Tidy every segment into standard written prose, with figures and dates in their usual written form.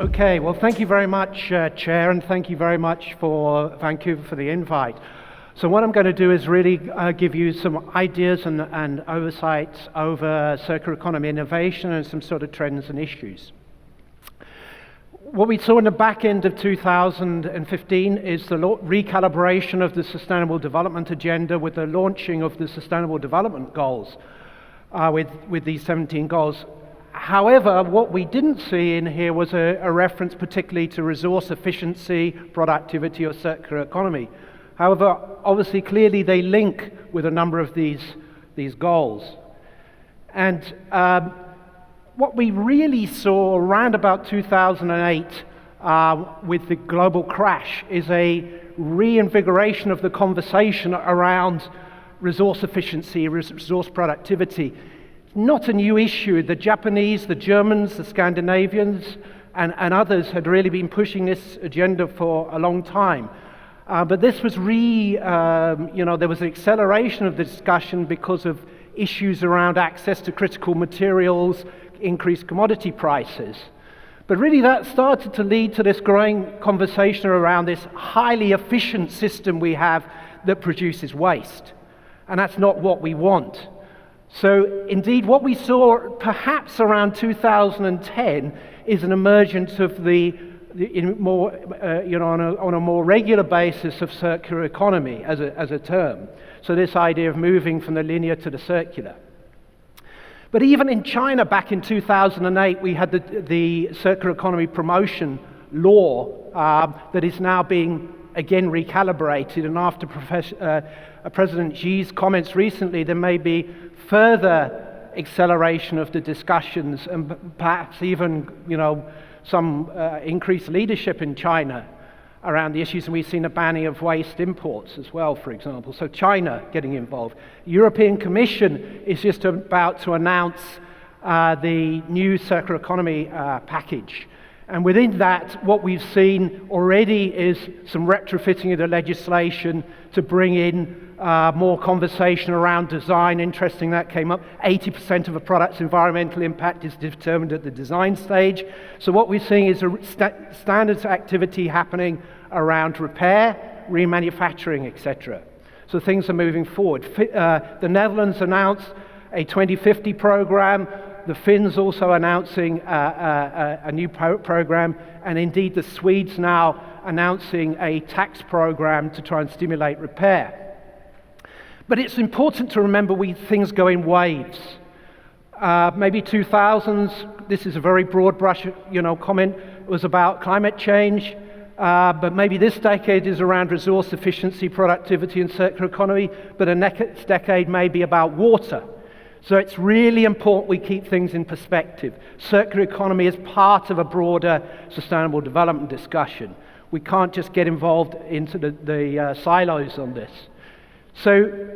Okay, well, thank you very much, Chair, and thank you very much for Vancouver for the invite. So what I'm going to do is really give you some ideas and oversights over circular economy innovation and some sort of trends and issues. What we saw in the back end of 2015 is the recalibration of the Sustainable Development Agenda with the launching of the Sustainable Development Goals with these 17 goals. However, what we didn't see in here was a reference particularly to resource efficiency, productivity, or circular economy. However, obviously, clearly they link with a number of these goals. And what we really saw around about 2008 with the global crash is a reinvigoration of the conversation around resource efficiency, resource productivity. Not a new issue. The Japanese, the Germans, the Scandinavians, and others had really been pushing this agenda for a long time. But this was there was an acceleration of the discussion because of issues around access to critical materials, increased commodity prices. But really that started to lead to this growing conversation around this highly efficient system we have that produces waste. And that's not what we want. So indeed what we saw perhaps around 2010 is an emergence of on a more regular basis of circular economy as a term. So this idea of moving from the linear to the circular. But even in China back in 2008, we had the circular economy promotion law that is now being again recalibrated. And after President Xi's comments recently, there may be further acceleration of the discussions and perhaps even some increased leadership in China around the issues, and we've seen a banning of waste imports as well, for example. So China getting involved. European Commission is just about to announce the new circular economy package. And within that, what we've seen already is some retrofitting of the legislation to bring in more conversation around design. Interesting, that came up. 80% of a product's environmental impact is determined at the design stage. So what we're seeing is a standards activity happening around repair, remanufacturing, etc. So things are moving forward. The Netherlands announced a 2050 program. The Finns also announcing a new program, and indeed the Swedes now announcing a tax program to try and stimulate repair. But it's important to remember things go in waves. Maybe 2000s, this is a very broad brush comment, it was about climate change, but maybe this decade is around resource efficiency, productivity, and circular economy, but the next decade may be about water. So it's really important we keep things in perspective. Circular economy is part of a broader sustainable development discussion. We can't just get involved into the silos on this. So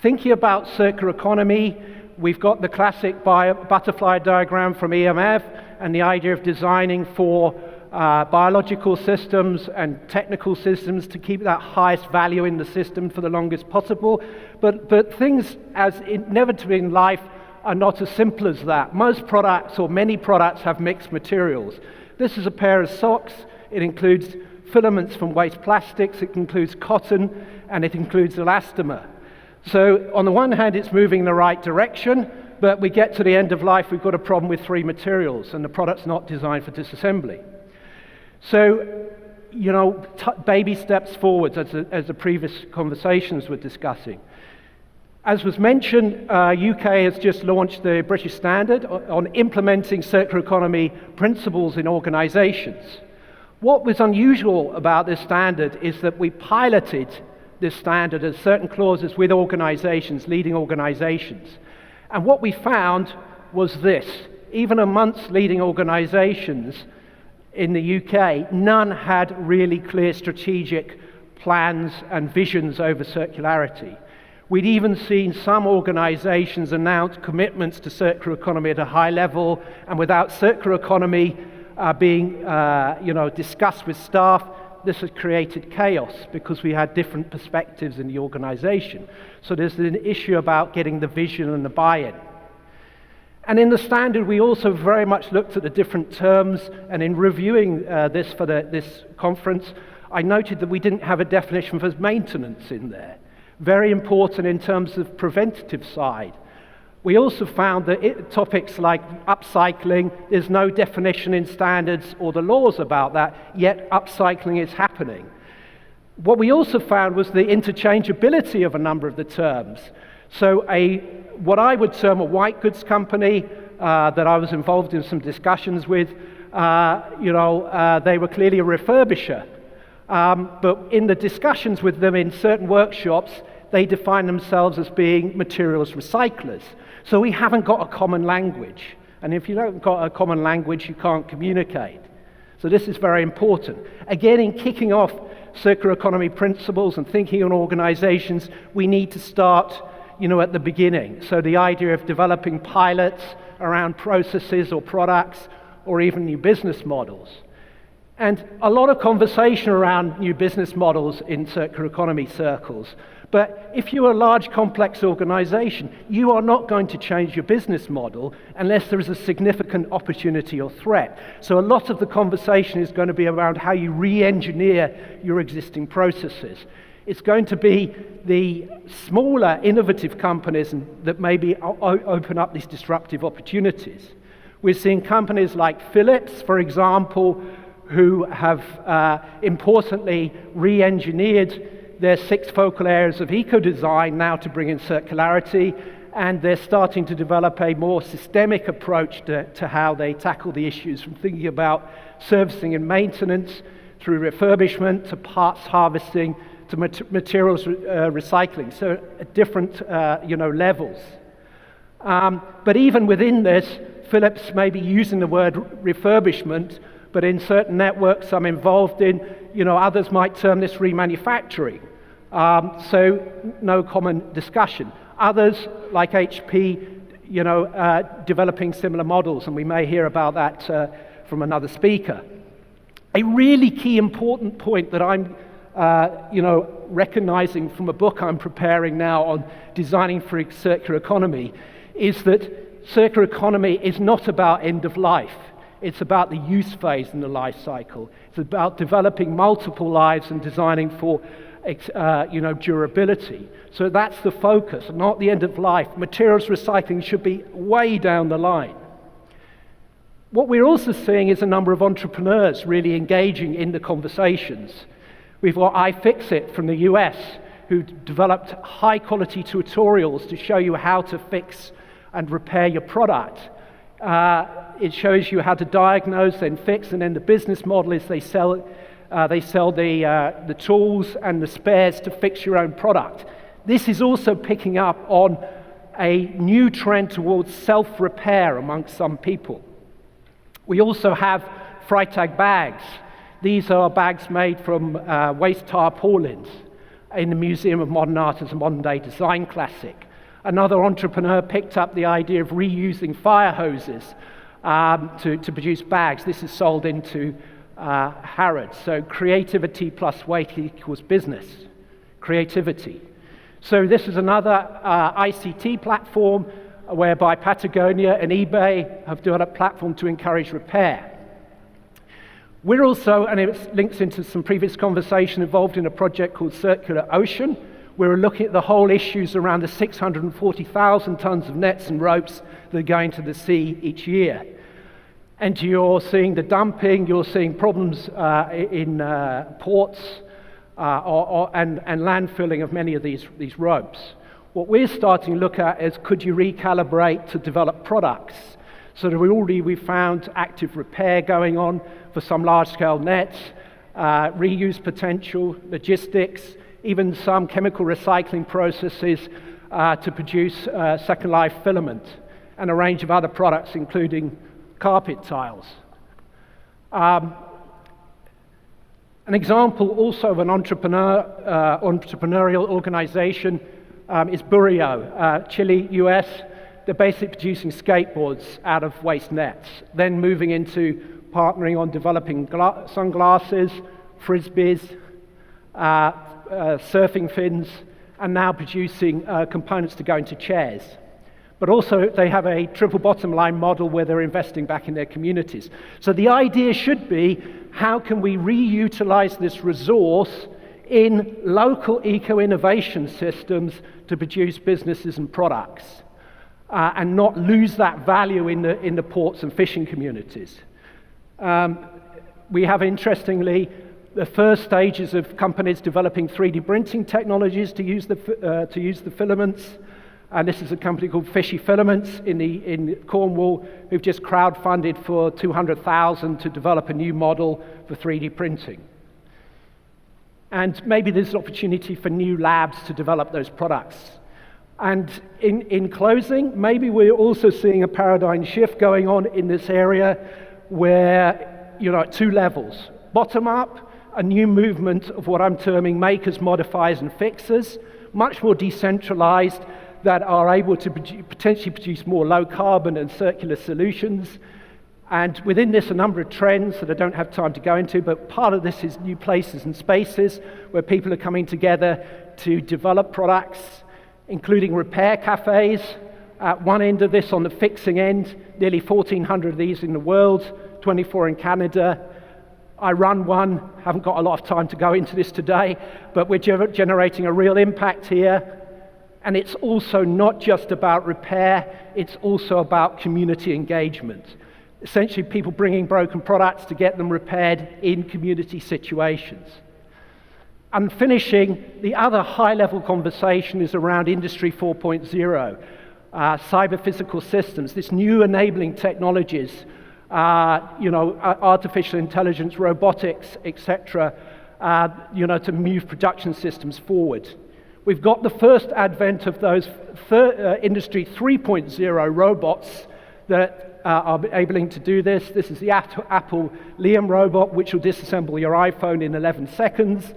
thinking about circular economy, we've got the classic butterfly diagram from EMF and the idea of designing for biological systems and technical systems to keep that highest value in the system for the longest possible. But things, as inevitably in life, are not as simple as that. Most products, or many products, have mixed materials. This is a pair of socks. It includes filaments from waste plastics, it includes cotton, and it includes elastomer. So on the one hand, it's moving in the right direction, but we get to the end of life, we've got a problem with three materials, and the product's not designed for disassembly. So, baby steps forwards, as the previous conversations were discussing. As was mentioned, UK has just launched the British Standard on implementing circular economy principles in organisations. What was unusual about this standard is that we piloted this standard as certain clauses with organisations, leading organisations. And what we found was this: even amongst leading organisations in the UK, none had really clear strategic plans and visions over circularity. We'd even seen some organisations announce commitments to circular economy at a high level, and without circular economy being discussed with staff, this has created chaos because we had different perspectives in the organisation. So there's an issue about getting the vision and the buy-in. And in the standard, we also very much looked at the different terms, and in reviewing this for this conference, I noted that we didn't have a definition for maintenance in there. Very important in terms of preventative side. We also found that topics like upcycling, there's no definition in standards or the laws about that, yet upcycling is happening. What we also found was the interchangeability of a number of the terms. So what I would term a white goods company that I was involved in some discussions with, they were clearly a refurbisher. But in the discussions with them in certain workshops, they define themselves as being materials recyclers. So we haven't got a common language. And if you don't got a common language, you can't communicate. So this is very important. Again, in kicking off circular economy principles and thinking on organizations, we need to start at the beginning. So the idea of developing pilots around processes or products or even new business models. And a lot of conversation around new business models in circular economy circles. But if you're a large, complex organization, you are not going to change your business model unless there is a significant opportunity or threat. So a lot of the conversation is going to be around how you re-engineer your existing processes. It's going to be the smaller, innovative companies that maybe open up these disruptive opportunities. We're seeing companies like Philips, for example, who have importantly re-engineered their 6 focal areas of eco-design now to bring in circularity, and they're starting to develop a more systemic approach to how they tackle the issues, from thinking about servicing and maintenance through refurbishment to parts harvesting to materials recycling, so at different levels. But even within this, Philips may be using the word refurbishment, but in certain networks I'm involved in, others might term this remanufacturing. So no common discussion. Others, like HP, developing similar models, and we may hear about that from another speaker. A really key important point that I'm recognizing from a book I'm preparing now on designing for a circular economy is that circular economy is not about end of life. It's about the use phase in the life cycle. It's about developing multiple lives and designing for durability. So that's the focus, not the end of life. Materials recycling should be way down the line. What we're also seeing is a number of entrepreneurs really engaging in the conversations. We've got iFixit from the US, who developed high-quality tutorials to show you how to fix and repair your product. It shows you how to diagnose, then fix, and then the business model is they sell the tools and the spares to fix your own product. This is also picking up on a new trend towards self-repair amongst some people. We also have Freytag Bags. These are bags made from waste tarpaulins in the Museum of Modern Art as a modern-day design classic. Another entrepreneur picked up the idea of reusing fire hoses to produce bags. This is sold into Harrods. So creativity plus weight equals business. Creativity. So this is another ICT platform whereby Patagonia and eBay have developed a platform to encourage repair. We're also, and it links into some previous conversation, involved in a project called Circular Ocean. We're looking at the whole issues around the 640,000 tons of nets and ropes that are going to the sea each year. And you're seeing the dumping, you're seeing problems in ports and landfilling of many of these ropes. What we're starting to look at is, could you recalibrate to develop products? So that we've found active repair going on for some large-scale nets, reuse potential, logistics, even some chemical recycling processes to produce second life filament, and a range of other products, including carpet tiles. An example also of an entrepreneurial organization is Bureo, Chile, US. They're basically producing skateboards out of waste nets, then moving into partnering on developing sunglasses, frisbees, surfing fins, and now producing components to go into chairs. But also they have a triple bottom line model where they're investing back in their communities. So the idea should be, how can we reutilize this resource in local eco-innovation systems to produce businesses and products, and not lose that value in the ports and fishing communities. We have, interestingly, the first stages of companies developing 3D printing technologies to use the filaments. And this is a company called Fishy Filaments in Cornwall, who've just crowdfunded for $200,000 to develop a new model for 3D printing. And maybe there's an opportunity for new labs to develop those products. And in closing, maybe we're also seeing a paradigm shift going on in this area where, at two levels. Bottom up, a new movement of what I'm terming makers, modifiers, and fixers, much more decentralized, that are able to potentially produce more low carbon and circular solutions. And within this, a number of trends that I don't have time to go into, but part of this is new places and spaces where people are coming together to develop products, including repair cafes. At one end of this, on the fixing end, nearly 1,400 of these in the world, 24 in Canada. I run one, haven't got a lot of time to go into this today, but we're generating a real impact here. And it's also not just about repair, it's also about community engagement. Essentially, people bringing broken products to get them repaired in community situations. And finishing, the other high-level conversation is around Industry 4.0, cyber-physical systems, this new enabling technologies, artificial intelligence, robotics, etc., to move production systems forward. We've got the first advent of those Industry 3.0 robots that are able to do this. This is the Apple Liam robot, which will disassemble your iPhone in 11 seconds.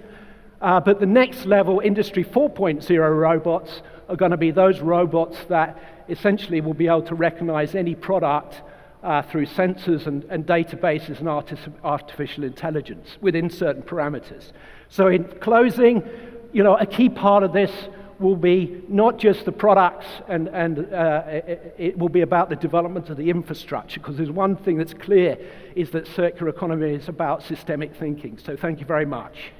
But the next level, Industry 4.0 robots, are going to be those robots that essentially will be able to recognize any product through sensors and databases and artificial intelligence within certain parameters. So in closing, a key part of this will be not just the products, and it will be about the development of the infrastructure, because there's one thing that's clear, is that circular economy is about systemic thinking. So thank you very much.